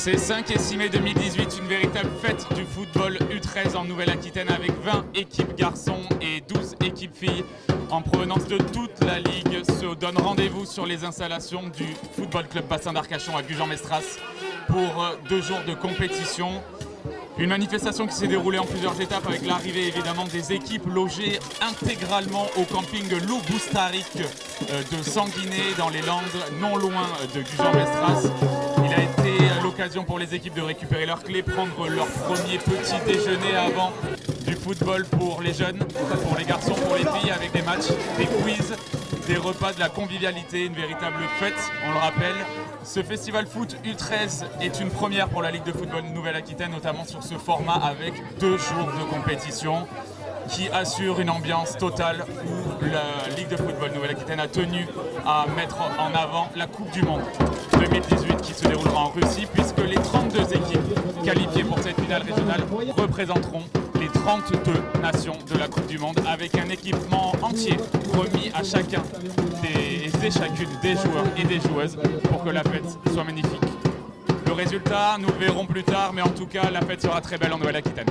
C'est 5 et 6 mai 2018, une véritable fête du football U13 en Nouvelle-Aquitaine avec 20 équipes garçons et 12 équipes filles en provenance de toute la ligue se donnent rendez-vous sur les installations du Football Club Bassin d'Arcachon à Gujan-Mestras pour 2 jours de compétition. Une manifestation qui s'est déroulée en plusieurs étapes avec l'arrivée évidemment des équipes logées intégralement au camping Lou Boustaric de Sanguiné dans les Landes, non loin de Gujan-Mestras. Il a été l'occasion pour les équipes de récupérer leurs clés, prendre leur premier petit déjeuner avant du football pour les jeunes, pour les garçons, pour les filles, avec des matchs, des quiz, des repas, de la convivialité, une véritable fête, on le rappelle. Ce festival foot U13 est une première pour la Ligue de football Nouvelle-Aquitaine, notamment sur ce format avec 2 jours de compétition qui assure une ambiance totale où la Ligue de football Nouvelle-Aquitaine a tenu à mettre en avant la Coupe du Monde 2018 qui se déroulera en Russie, puisque les 32 équipes qualifiées pour cette finale régionale représenteront les 32 nations de la Coupe du Monde avec un équipement entier remis à chacun et chacune des joueurs et des joueuses pour que la fête soit magnifique. Le résultat, nous le verrons plus tard, mais en tout cas, la fête sera très belle en Nouvelle-Aquitaine.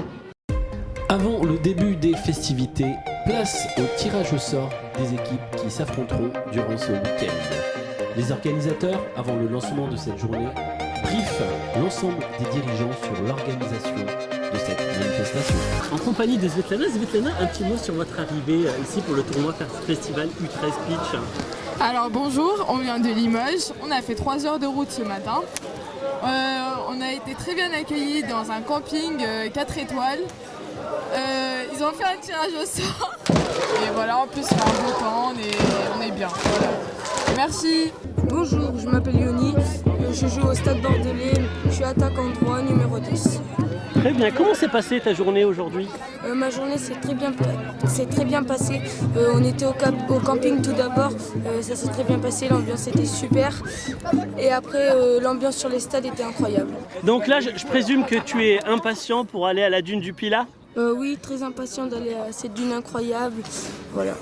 Avant le début des festivités, place au tirage au sort des équipes qui s'affronteront durant ce week-end. Les organisateurs, avant le lancement de cette journée, briefent l'ensemble des dirigeants sur l'organisation de cette manifestation. En compagnie de Svetlana. Svetlana, un petit mot sur votre arrivée ici pour le tournoi festival U13 Pitch. Alors bonjour, on vient de Limoges, on a fait 3 heures de route ce matin. On a été très bien accueillis dans un camping 4 étoiles. Ils ont fait un tirage au sort. Et voilà, en plus c'est un beau temps, on est bien. Voilà. Merci. Bonjour, je m'appelle Yoni, je joue au Stade Bordelais, je suis attaquant droit numéro 10. Très bien, comment s'est passée ta journée aujourd'hui? Ma journée s'est très bien passée. On était au camping tout d'abord, ça s'est très bien passé, l'ambiance était super. Et après, l'ambiance sur les stades était incroyable. Donc là, je présume que tu es impatient pour aller à la dune du Pilat? Oui, très impatient d'aller à cette dune incroyable. Voilà.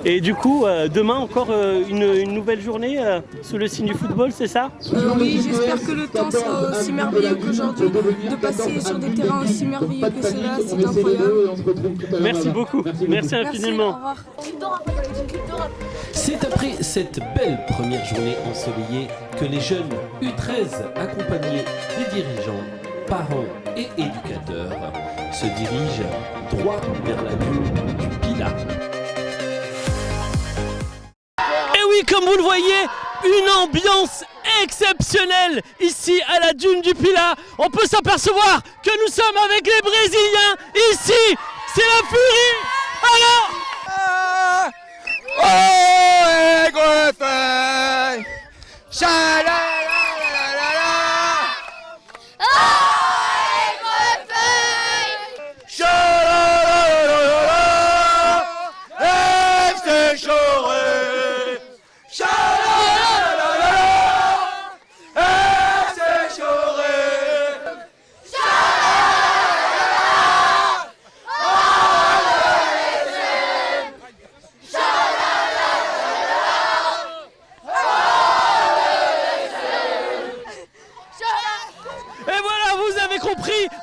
Et du coup, demain encore une nouvelle journée sous le signe du football, c'est ça? Oui, j'espère que le temps sera aussi merveilleux qu'aujourd'hui. De passer sur des terrains aussi merveilleux que cela, c'est incroyable. Merci beaucoup, merci infiniment. Merci, au revoir. C'est après cette belle première journée ensoleillée que les jeunes U13, accompagnés des dirigeants, parents et éducateurs, se dirigent droit vers la dune du Pilat. Et oui, comme vous le voyez, une ambiance exceptionnelle ici à la dune du Pilat. On peut s'apercevoir que nous sommes avec les Brésiliens ici. C'est la furie. Alors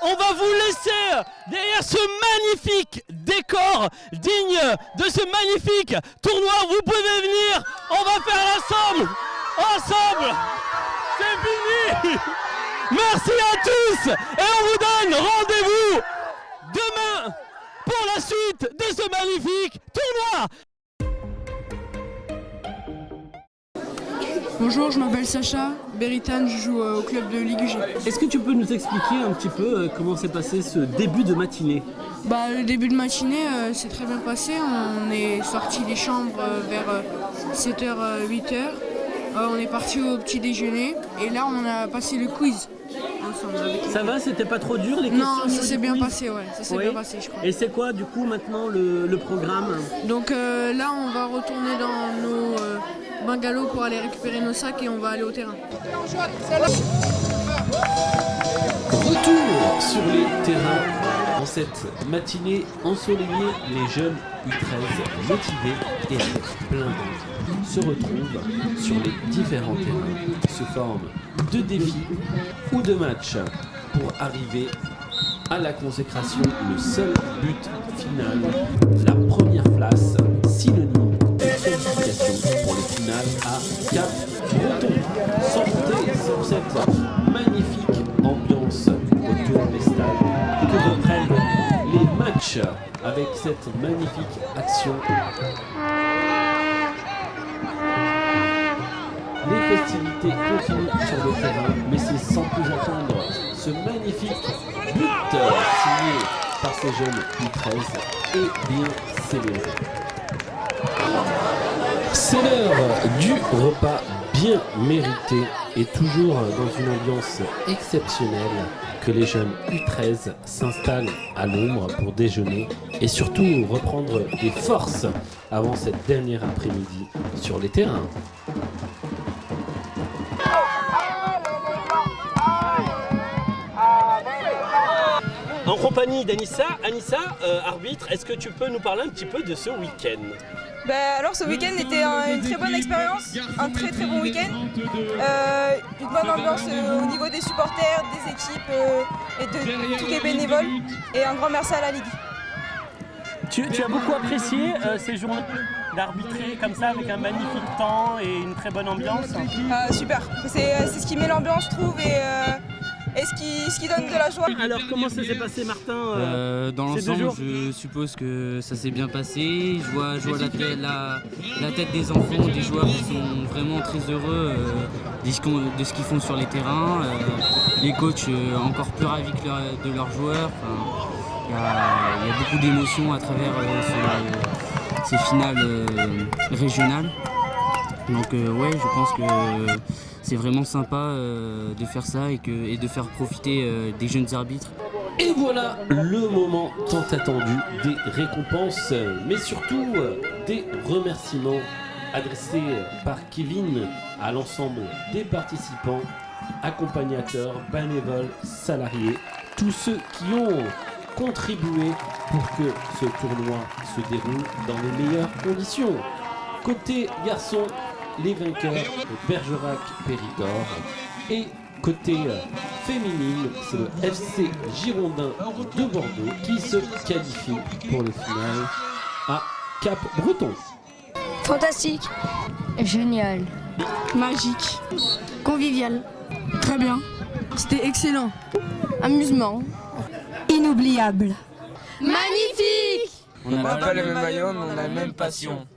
on va vous laisser derrière ce magnifique décor digne de ce magnifique tournoi. Vous pouvez venir, on va faire ensemble, c'est fini. Merci à tous et on vous donne rendez-vous demain pour la suite de ce magnifique tournoi. Bonjour, je m'appelle Sacha Beritan, je joue au club de Ligue UG. Est-ce que tu peux nous expliquer un petit peu comment s'est passé ce début de matinée? Le début de matinée s'est très bien passé. On est sorti des chambres vers 7h, 8h. On est parti au petit déjeuner et là on a passé le quiz ensemble. Ça va, c'était pas trop dur les questions? Non, ça s'est bien passé, ouais. Ça s'est bien passé, je crois. Et c'est quoi du coup maintenant le programme? Donc là on va retourner dans nos bungalows pour aller récupérer nos sacs et on va aller au terrain. Retour sur les terrains. En cette matinée ensoleillée, les jeunes U13 motivés et avec plein d'envie se retrouvent sur les différents terrains sous forme de défis ou de matchs pour arriver à la consécration. Le seul but final, la première place, synonyme de qualification pour les finales à Cap-Breton. Sans compter sur cette magnifique ambiance autour des stades que reprennent les matchs avec cette magnifique action. Les festivités continuent sur le terrain, mais c'est sans plus attendre ce magnifique but signé par ces jeunes U13 et bien célébré. C'est l'heure du repas bien mérité et toujours dans une ambiance exceptionnelle que les jeunes U13 s'installent à l'ombre pour déjeuner et surtout reprendre des forces avant cette dernière après-midi sur les terrains. En compagnie d'Anissa. Anissa, arbitre, est-ce que tu peux nous parler un petit peu de ce week-end? Alors ce week-end était une très bonne expérience, un très très bon week-end. Une bonne ambiance au niveau des supporters, des équipes et de tous les bénévoles. Et un grand merci à la Ligue. Tu as beaucoup apprécié ces journées d'arbitrer comme ça avec un magnifique temps et une très bonne ambiance? Super, c'est ce qui met l'ambiance je trouve et ce qui donne de la joie. Alors comment ça s'est passé Martin dans l'ensemble je suppose que ça s'est bien passé. Je vois la tête des enfants, des joueurs qui sont vraiment très heureux de ce qu'ils font sur les terrains. Les coachs encore plus ravis de leurs joueurs. Il y a beaucoup d'émotions à travers ces finales régionales. Donc ouais, je pense que c'est vraiment sympa de faire ça et de faire profiter des jeunes arbitres. Et voilà le moment tant attendu des récompenses, mais surtout des remerciements adressés par Kevin à l'ensemble des participants, accompagnateurs, bénévoles, salariés, tous ceux qui ont contribué pour que ce tournoi se déroule dans les meilleures conditions. Côté garçons, les vainqueurs de Bergerac-Périgord et côté féminine, c'est le FC Girondins de Bordeaux qui se qualifie pour le final à Cap-Breton. Fantastique. Génial. Magique. Convivial. Très bien. C'était excellent. Amusement. Inoubliable. Magnifique. On n'a pas le même maillot, mais on a la même passion.